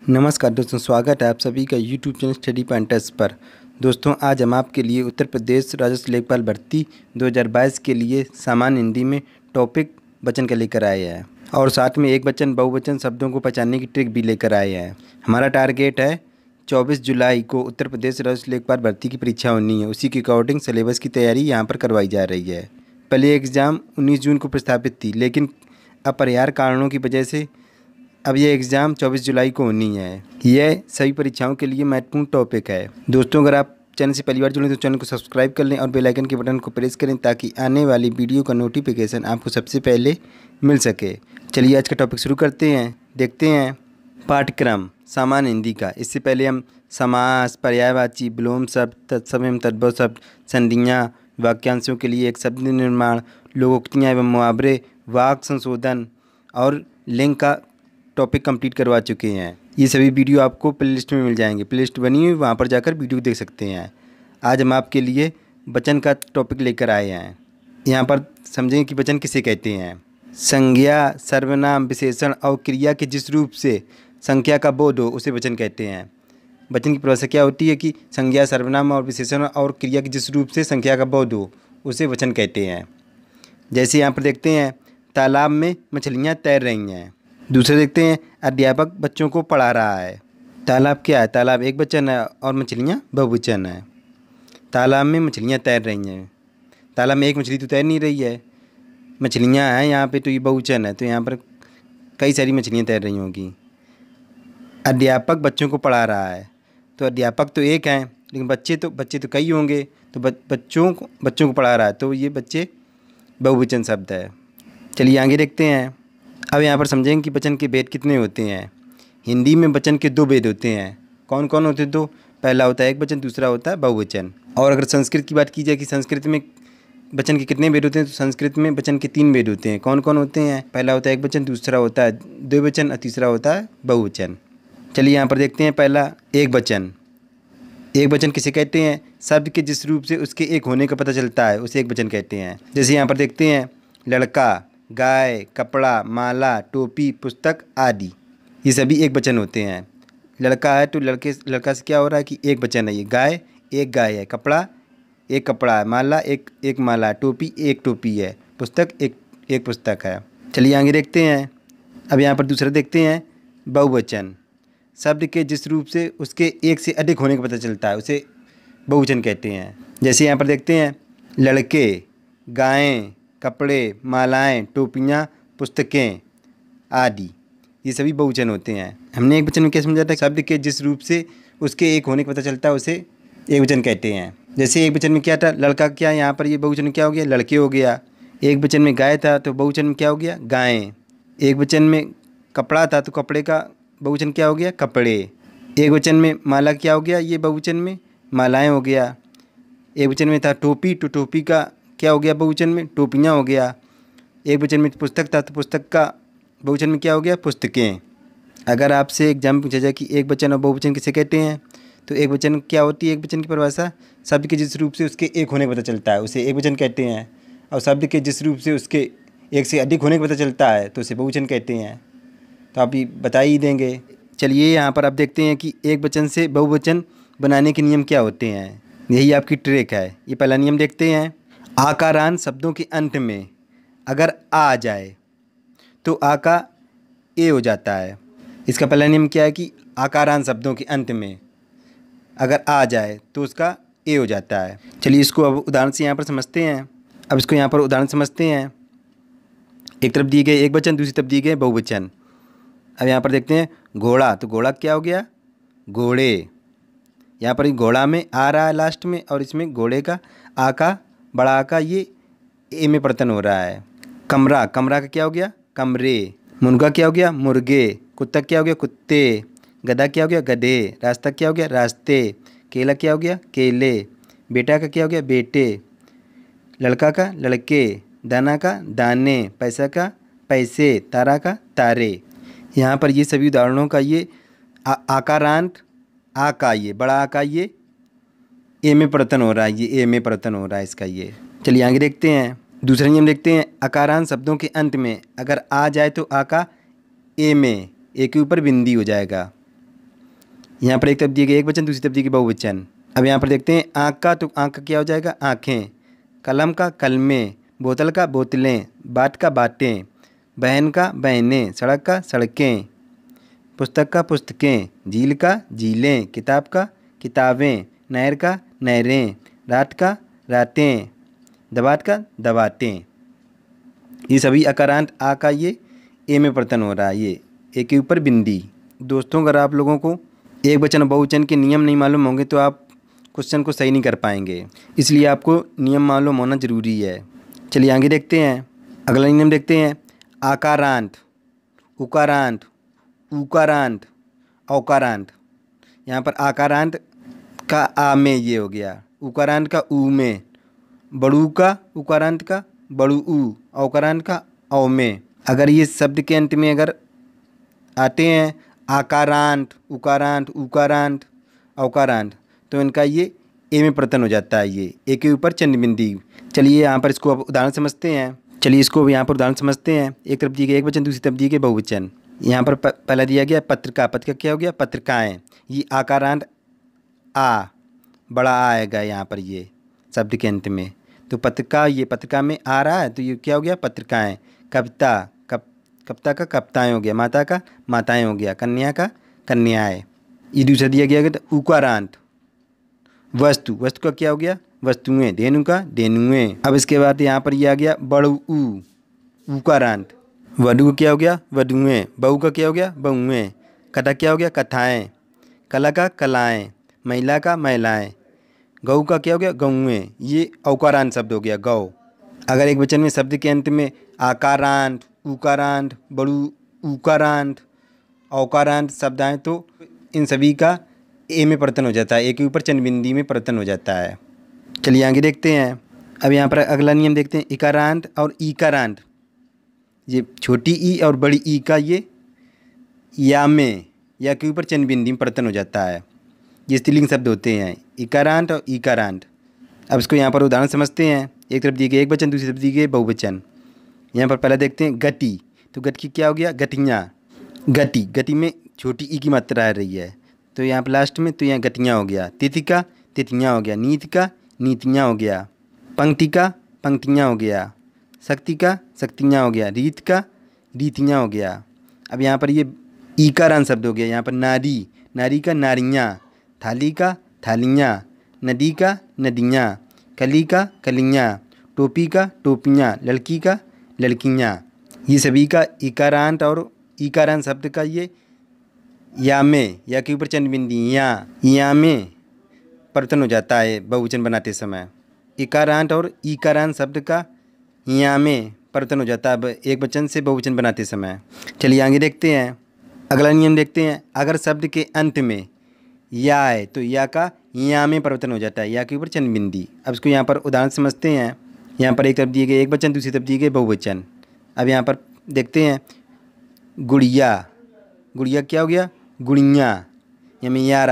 नमस्कार दोस्तों, स्वागत है आप सभी का यूट्यूब चैनल स्टडी पॉइंटर्स पर। दोस्तों, आज हम आपके लिए उत्तर प्रदेश राजस्व लेखपाल भर्ती 2022 के लिए सामान्य हिंदी में टॉपिक वचन का लेकर आए हैं और साथ में एक वचन बहुवचन शब्दों को पहचानने की ट्रिक भी लेकर आए हैं। हमारा टारगेट है 24 जुलाई को उत्तर प्रदेश राजस्व लेखपाल भर्ती की परीक्षा होनी है। उसी के अकॉर्डिंग सिलेबस की तैयारी यहाँ पर करवाई जा रही है। पहले एग्ज़ाम 19 जून को प्रस्तावित थी, लेकिन अपरिहार्य कारणों की वजह से अब ये एग्ज़ाम 24 जुलाई को होनी है। यह सभी परीक्षाओं के लिए महत्वपूर्ण टॉपिक है। दोस्तों, अगर आप चैनल से पहली बार जुड़े तो चैनल को सब्सक्राइब कर लें और बेल आइकन के बटन को प्रेस करें ताकि आने वाली वीडियो का नोटिफिकेशन आपको सबसे पहले मिल सके। चलिए आज का टॉपिक शुरू करते हैं। देखते हैं पाठ्यक्रम सामान्य हिंदी का। इससे पहले हम समास, पर्यायवाची, विलोम शब्द, तत्सम एवं तद्भव शब्द, संधियाँ, वाक्यांशों के लिए एक शब्द निर्माण, लोकोक्तियाँ एवं मुहावरे, वाक्य संशोधन और लिंग का टॉपिक कंप्लीट करवा चुके हैं। ये सभी वीडियो आपको प्लेलिस्ट में मिल जाएंगे। प्लेलिस्ट बनी हुई, वहाँ पर जाकर वीडियो देख सकते हैं। आज हम आपके लिए वचन का टॉपिक लेकर आए हैं। यहाँ पर समझेंगे कि वचन किसे कहते हैं। संज्ञा, सर्वनाम, विशेषण और क्रिया के जिस रूप से संख्या का बोध हो उसे वचन कहते हैं। वचन की परिभाषा क्या होती है कि संज्ञा, सर्वनाम और विशेषण और क्रिया के जिस रूप से संख्या का बोध हो उसे वचन कहते हैं। जैसे यहाँ पर देखते हैं, तालाब में मछलियाँ तैर रही हैं। दूसरे देखते हैं, अध्यापक बच्चों को पढ़ा रहा है। तालाब क्या है? तालाब एक वचन है और मछलियाँ बहुवचन है। तालाब में मछलियाँ तैर रही हैं। तालाब में एक मछली तो तैर नहीं रही है, मछलियाँ हैं यहाँ पे, तो ये बहुवचन है, तो यहाँ पर कई सारी मछलियाँ तैर रही होंगी। अध्यापक बच्चों को पढ़ा रहा है, तो अध्यापक तो एक हैं लेकिन बच्चे तो कई होंगे, तो बच्चों को पढ़ा रहा है, तो ये बच्चे बहुवचन शब्द है। चलिए आगे देखते हैं। अब यहाँ पर समझेंगे कि वचन के भेद कितने होते हैं। हिंदी में वचन के दो भेद होते हैं। कौन कौन होते हैं? दो। पहला होता है एक वचन, दूसरा होता है बहुवचन। और अगर संस्कृत की बात की जाए कि संस्कृत में वचन के कितने भेद होते हैं, तो संस्कृत में वचन के 3 भेद होते हैं। कौन कौन होते हैं? पहला होता है एक वचन, दूसरा होता है द्विवचन और तीसरा होता है बहुवचन। चलिए यहाँ पर देखते हैं। पहला एक वचन। एक वचन किसे कहते हैं? शब्द के जिस रूप से उसके एक होने का पता चलता है उसे एक वचन कहते हैं। जैसे यहाँ पर देखते हैं, लड़का, गाय, कपड़ा, माला, टोपी, पुस्तक आदि, ये सभी एक वचन होते हैं। लड़का है तो लड़का से क्या हो रहा है कि एक वचन है। ये गाय, एक गाय है। कपड़ा, एक कपड़ा है। माला, एक माला है। टोपी, एक टोपी है। पुस्तक, एक पुस्तक है। चलिए आगे देखते हैं। अब यहाँ पर दूसरा देखते हैं, बहुवचन। शब्द के जिस रूप से उसके एक से अधिक होने का पता चलता है उसे बहुवचन कहते हैं। जैसे यहाँ पर देखते हैं, लड़के, गायें, कपड़े, मालाएं, टोपियाँ, पुस्तकें आदि, ये सभी बहुवचन होते हैं। हमने एक वचन में क्या समझा था? शब्द के जिस रूप से उसके एक होने का पता चलता है उसे एक वचन कहते हैं। जैसे एक वचन में क्या था? लड़का, क्या यहाँ पर ये बहुवचन में क्या हो गया? लड़के हो गया। एक वचन में गाय था तो बहुवचन में क्या हो गया? गायें। एक वचन में कपड़ा था तो कपड़े का बहुवचन क्या हो गया? कपड़े। एक वचन में माला क्या हो गया? ये बहुवचन में मालाएँ हो गया। एक वचन में था टोपी, तो टोपी का क्या हो गया? बहुवचन में टोपियाँ हो गया। एक वचन में पुस्तक था तो पुस्तक का बहुवचन में क्या हो गया? पुस्तकें। अगर आपसे एग्जाम में पूछा जाए कि एक वचन और बहुवचन किसे कहते हैं, तो एक वचन क्या होती है? एक वचन की परिभाषा, शब्द के जिस रूप से उसके एक होने का पता चलता है उसे एक वचन कहते हैं, और शब्द के जिस रूप से उसके एक से अधिक होने का पता चलता है तो उसे बहुवचन कहते हैं। तो आप ये बता ही देंगे। चलिए यहाँ पर आप देखते हैं कि एक वचन से बहुवचन बनाने के नियम क्या होते हैं। यही आपकी ट्रिक है। ये पहला नियम देखते हैं। आकारान शब्दों के अंत में अगर आ जाए तो आ का ए हो जाता है। इसका पहला नियम क्या है कि आकारान शब्दों के अंत में अगर आ जाए तो उसका ए हो जाता है। चलिए इसको अब उदाहरण से यहाँ पर समझते हैं। अब इसको यहाँ पर उदाहरण समझते हैं। एक तरफ दिए गए एक वचन, दूसरी तरफ दिए गए बहुवचन। अब यहाँ पर देखते हैं, घोड़ा, तो घोड़ा क्या हो गया? घोड़े। यहाँ पर घोड़ा में आ रहा है लास्ट में, और इसमें घोड़े का आ का, बड़ा आ का, ये ए में परिवर्तन हो रहा है। कमरा, कमरा का क्या हो गया? कमरे। मुर्गा क्या हो गया? मुर्गे। कुत्ता क्या हो गया? कुत्ते। गधा क्या हो गया? गधे। रास्ता क्या हो गया? रास्ते। केला क्या हो गया? केले। बेटा का क्या हो गया? बेटे। लड़का का लड़के। दाना का दाने। पैसा का पैसे। तारा का तारे। यहाँ पर ये सभी उदाहरणों का ये आकारांत आ का, ये बड़ा आ का, ये ए में परिवर्तन हो रहा है। ये ए में परिवर्तन हो रहा है इसका ये। चलिए आगे देखते हैं। दूसरा नियम देखते हैं। अकारांत शब्दों के अंत में अगर आ जाए तो आ का ए में, ए के ऊपर बिंदी हो जाएगा। यहाँ पर एक तरफ दिए गए एक वचन, दूसरी तरफ दिए गए बहुवचन। अब यहाँ पर देखते हैं आँख का, तो आँख का क्या हो जाएगा आँखें, कलम का कलमें, बोतल का बोतलें, बाट का बाटें, बहन का बहनें, सड़क का सड़कें, पुस्तक का पुस्तकें, झील का झीलें, किताब का किताबें, नहर का नहरें, रात का रातें, दवात का दवातें। ये सभी अकारांत आ का ये ए में परिवर्तन हो रहा है, ये ए के ऊपर बिंदी। दोस्तों अगर आप लोगों को एक वचन और बहुवचन के नियम नहीं मालूम होंगे तो आप क्वेश्चन को सही नहीं कर पाएंगे, इसलिए आपको नियम मालूम होना ज़रूरी है। चलिए आगे देखते हैं, अगला नियम देखते हैं। आकारांत, उकारांत, उकारांत, औकारांत। यहाँ पर आकारांत का आ में ये हो गया, उकारांत का ऊ में, बड़ू का उकारांत का बड़ू ऊ, औकारांत का औ में। अगर ये शब्द के अंत में अगर आते हैं आकारांत, उकारांत, उकारांत, औकारांत, तो इनका ये ए में परिवर्तन हो जाता है, ये ए के ऊपर चंद बिंदी। चलिए यहाँ पर इसको अब उदाहरण समझते हैं। चलिए इसको यहाँ पर उदाहरण समझते हैं। एक तरफ दिए गए एक वचन, दूसरी तरफ दिए गए बहुवचन। यहाँ पर पहला दिया गया पत्रिका, पत्रिका क्या हो गया पत्रिकाएँ। ये आकारांत आ, बड़ा आ आएगा यहाँ पर ये शब्द के अंत में, तो पत्रिका, ये पत्रिका में आ रहा है तो ये क्या हो गया पत्रिकाएँ। कविता, कविता का कविताएँ हो गया, माता का माताएँ हो गया, कन्या का कन्याएँ। ये दूसरा दिया गया तो उकारांत, वस्तु, वस्तु का क्या हो गया वस्तुएं, धेनु का धेनुएं। अब इसके बाद यहाँ पर ये आ गया बड़ू ऊ, उकारांत। वधु का क्या हो गया वधुएं, बहू का क्या हो गया बहुएं, कथा क्या हो गया कथाएँ, कला का कलाएँ, महिला का महिलाएँ, गऊ का क्या हो गया गऊएं। ये औकारांत शब्द हो गया गौ। अगर एक वचन में शब्द के अंत में आकारांत, उकारांत, बड़ू उकारांत, औकारांत शब्द आए तो इन सभी का ए में परिवर्तन हो जाता है, ए के ऊपर चंद बिंदी में परिवर्तन हो जाता है। चलिए आगे देखते हैं। अब यहाँ पर अगला नियम देखते हैं, इकारांत और ईकारांत। ये छोटी ई और बड़ी ई का ये या में, या के ऊपर चंद बिंदी में परिवर्तन हो जाता है। ये स्त्रीलिंग शब्द होते हैं इकारांत और ईकारांत। अब इसको यहाँ पर उदाहरण समझते हैं। एक तरफ दिए गए एक वचन, दूसरी तरफ दिए गए बहुवचन। यहाँ पर पहले देखते हैं गति, तो गति की क्या हो गया गतियाँ, गति, गति में छोटी ई की मात्रा आ रही है तो यहाँ पर लास्ट में तो यहाँ गतियाँ हो गया। तिथि का तिथियाँ हो गया, नीति का नीतियाँ हो गया, पंक्ति का पंक्तियाँ हो गया, शक्ति का शक्तियाँ हो गया, रीत का रीतियाँ हो गया। अब यहाँ पर ये ईकारांत शब्द हो गया। यहाँ पर नारी, नारी का नारियाँ, थाली का थालियाँ, नदी का नदियाँ, कली का कलियाँ, टोपी का टोपियाँ, लड़की का लड़कियाँ। ये सभी का इकारांत और ईकारांत शब्द का ये या में, या के ऊपर चंद बिंदी या में परिवर्तन हो जाता है बहुवचन बनाते समय। इकारांत और ईकारांत शब्द का या में परिवर्तन हो जाता है एक वचन से बहुवचन बनाते समय। चलिए आगे देखते हैं। अगला नियम देखते हैं, अगर शब्द के अंत में या है तो या का या में परिवर्तन हो जाता है, या के ऊपर चंद बिंदी। अब इसको यहाँ पर उदाहरण समझते हैं। यहाँ पर एक तरफ दिए गए एक वचन, दूसरी तरफ दिए गए बहुवचन। अब यहाँ पर देखते हैं गुड़िया, गुड़िया क्या हो गया गुड़ियाँ, या में या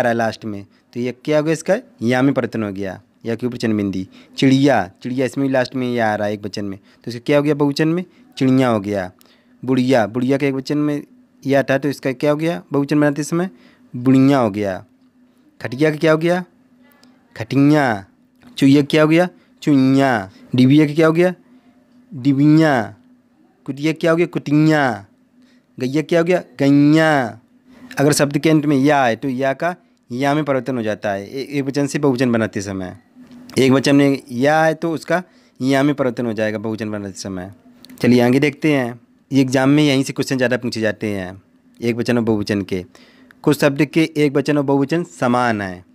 रहा लास्ट में तो ये क्या हो गया इसका या में परिवर्तन हो गया, या के ऊपर चंद बिंदी। चिड़िया, चिड़िया इसमें भी लास्ट में या आ रहा है एक वचन में तो इसका क्या हो गया बहुवचन में चिड़िया हो गया। बुढ़िया, बुढ़िया के एक वचन में या था तो इसका क्या हो गया बहुवचन बनाते समय बुढ़िया हो गया। खटिया का क्या हो गया खटियाँ, चुईया क्या हो गया चुईयाँ, डिबिया का क्या हो गया डिबियाँ, कुटिया क्या हो गया कुटियाँ, गैया क्या हो गया गैयाँ। अगर शब्द के अंत में या है तो या का या में परिवर्तन हो जाता है एक वचन से बहुवचन बनाते समय। एक वचन में या है तो उसका या में परिवर्तन हो जाएगा बहुवचन बनाते समय। चलिए आगे देखते हैं। ये एग्जाम में यहीं से क्वेश्चन ज़्यादा पूछे जाते हैं एक वचन और बहुवचन के। कुछ शब्द के एक वचन और बहुवचन समान हैं,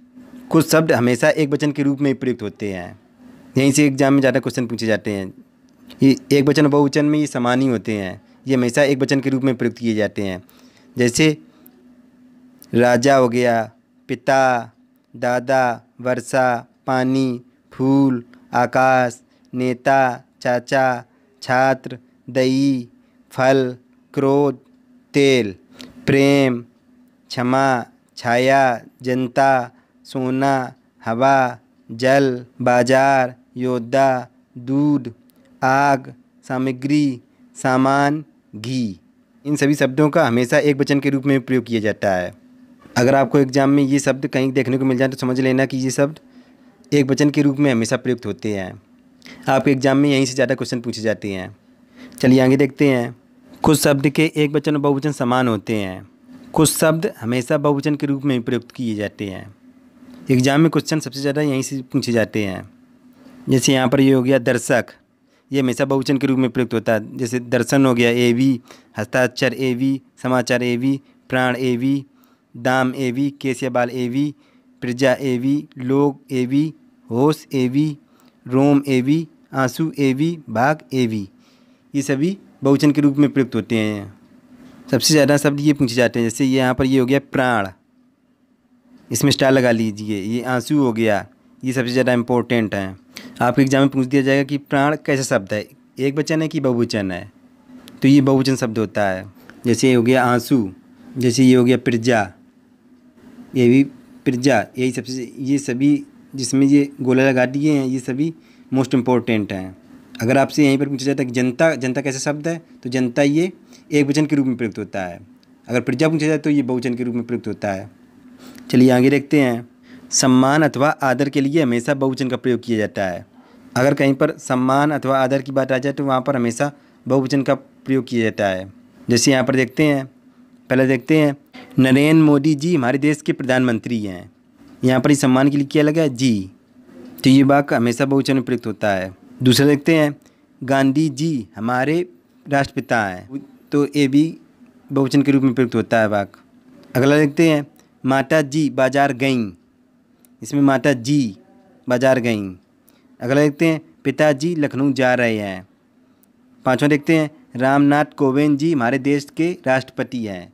कुछ शब्द हमेशा एक वचन के रूप में प्रयुक्त होते हैं। यहीं से एग्जाम में ज़्यादा क्वेश्चन पूछे जाते हैं। ये एक वचन और बहुवचन में ये समान ही होते हैं, ये हमेशा एक वचन के रूप में प्रयुक्त किए जाते हैं। जैसे राजा हो गया, पिता, दादा, वर्षा, पानी, फूल, आकाश, नेता, चाचा, छात्र, दही, फल, क्रोध, तेल, प्रेम, क्षमा, छाया, जनता, सोना, हवा, जल, बाजार, योद्धा, दूध, आग, सामग्री, सामान, घी। इन सभी शब्दों का हमेशा एक वचन के रूप में प्रयोग किया जाता है। अगर आपको एग्जाम में ये शब्द कहीं देखने को मिल जाए तो समझ लेना कि ये शब्द एक वचन के रूप में हमेशा प्रयुक्त होते हैं। आपके एग्जाम में यहीं से ज़्यादा क्वेश्चन पूछे जाते हैं। चलिए आगे देखते हैं। कुछ शब्द के एक वचन और बहुवचन समान होते हैं। कुछ शब्द हमेशा बहुवचन के रूप में ही प्रयुक्त किए जाते हैं। एग्जाम में क्वेश्चन सबसे ज़्यादा यहीं से पूछे जाते हैं। जैसे यहाँ पर ये हो गया दर्शक, ये हमेशा बहुवचन के रूप में प्रयुक्त होता है। जैसे दर्शन हो गया एवी, हस्ताक्षर एवी, समाचार एवी, प्राण एवी, दाम एवी, केस या बाल एवी, प्रजा एवी, लोग एवी, होश एवी, रोम एवी, आंसू एवी, भाग एवी, ये सभी बहुवचन के रूप में प्रयुक्त होते हैं। सबसे ज़्यादा शब्द ये पूछे जाते हैं। जैसे यहाँ पर ये हो गया प्राण, इसमें स्टार लगा लीजिए। ये आंसू हो गया, ये सबसे ज़्यादा इम्पोर्टेंट है। आपके एग्जाम में पूछ दिया जाएगा कि प्राण कैसा शब्द है, एक वचन है कि बहुवचन है, तो ये बहुवचन शब्द होता है। जैसे ये हो गया आंसू, जैसे ये हो गया प्रजा, ये भी प्रजा, यही सबसे, ये सभी जिसमें ये गोला लगा दिए हैं ये सभी मोस्ट इम्पोर्टेंट हैं। अगर आपसे यहीं पर पूछा जाता है कि जनता, जनता कैसा शब्द है, तो जनता ये एक वचन के रूप में प्रयुक्त होता है। अगर प्रजा पूछा जाए तो ये बहुवचन के रूप में प्रयुक्त होता है। चलिए आगे देखते हैं। सम्मान अथवा आदर के लिए हमेशा बहुवचन का प्रयोग किया जाता है। अगर कहीं पर सम्मान अथवा आदर की बात आ जाए तो वहाँ पर हमेशा बहुवचन का प्रयोग किया जाता है। जैसे यहाँ पर देखते हैं, पहले देखते हैं नरेंद्र मोदी जी हमारे देश के प्रधानमंत्री हैं। यहाँ पर इस सम्मान के लिए क्या लगा जी, तो ये वाक्य हमेशा बहुवचन में प्रयुक्त होता है। दूसरा देखते हैं गांधी जी हमारे राष्ट्रपिता हैं, तो ये भी बहुवचन के रूप में प्रयुक्त होता है वाक्य। अगला देखते हैं माता जी बाजार गईं, इसमें माता जी बाजार गईं। अगला देखते हैं पिताजी लखनऊ जा रहे हैं। पांचवा देखते हैं रामनाथ कोविंद जी हमारे देश के राष्ट्रपति हैं,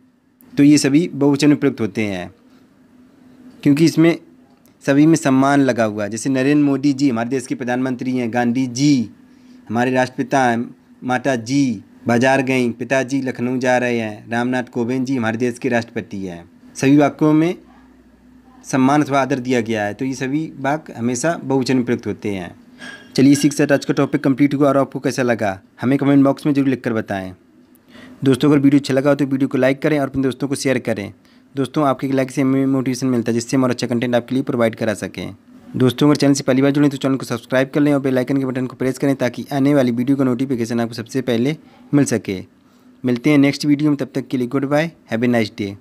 तो ये सभी बहुवचन में प्रयुक्त होते हैं क्योंकि इसमें सभी में सम्मान लगा हुआ है। जैसे नरेंद्र मोदी जी हमारे देश के प्रधानमंत्री हैं, गांधी जी हमारे राष्ट्रपिता हैं, माता जी बाजार गईं, पिताजी लखनऊ जा रहे हैं, रामनाथ कोविंद जी हमारे देश के राष्ट्रपति हैं। सभी वाक्यों में सम्मान अथवा आदर दिया गया है, तो ये सभी वाक्य हमेशा बहुवचन में प्रयुक्त होते हैं। चलिए इसी के साथ आज का टॉपिक कंप्लीट हुआ और आपको कैसा लगा हमें कमेंट बॉक्स में जरूर लिखकर बताएं। दोस्तों अगर वीडियो अच्छा लगा हो तो वीडियो को लाइक करें और अपने दोस्तों को शेयर करें। दोस्तों आपके लाइक से हमें मोटिवेशन मिलता है, जिससे हम और अच्छा कंटेंट आपके लिए प्रोवाइड करा सकें। दोस्तों अगर चैनल से पहली बार जुड़े तो चैनल को सब्सक्राइब कर लें और बेल आइकन के बटन को प्रेस करें ताकि आने वाली वीडियो का नोटिफिकेशन आपको सबसे पहले मिल सके। मिलते हैं नेक्स्ट वीडियो में, तब तक के लिए good bye, have a nice day.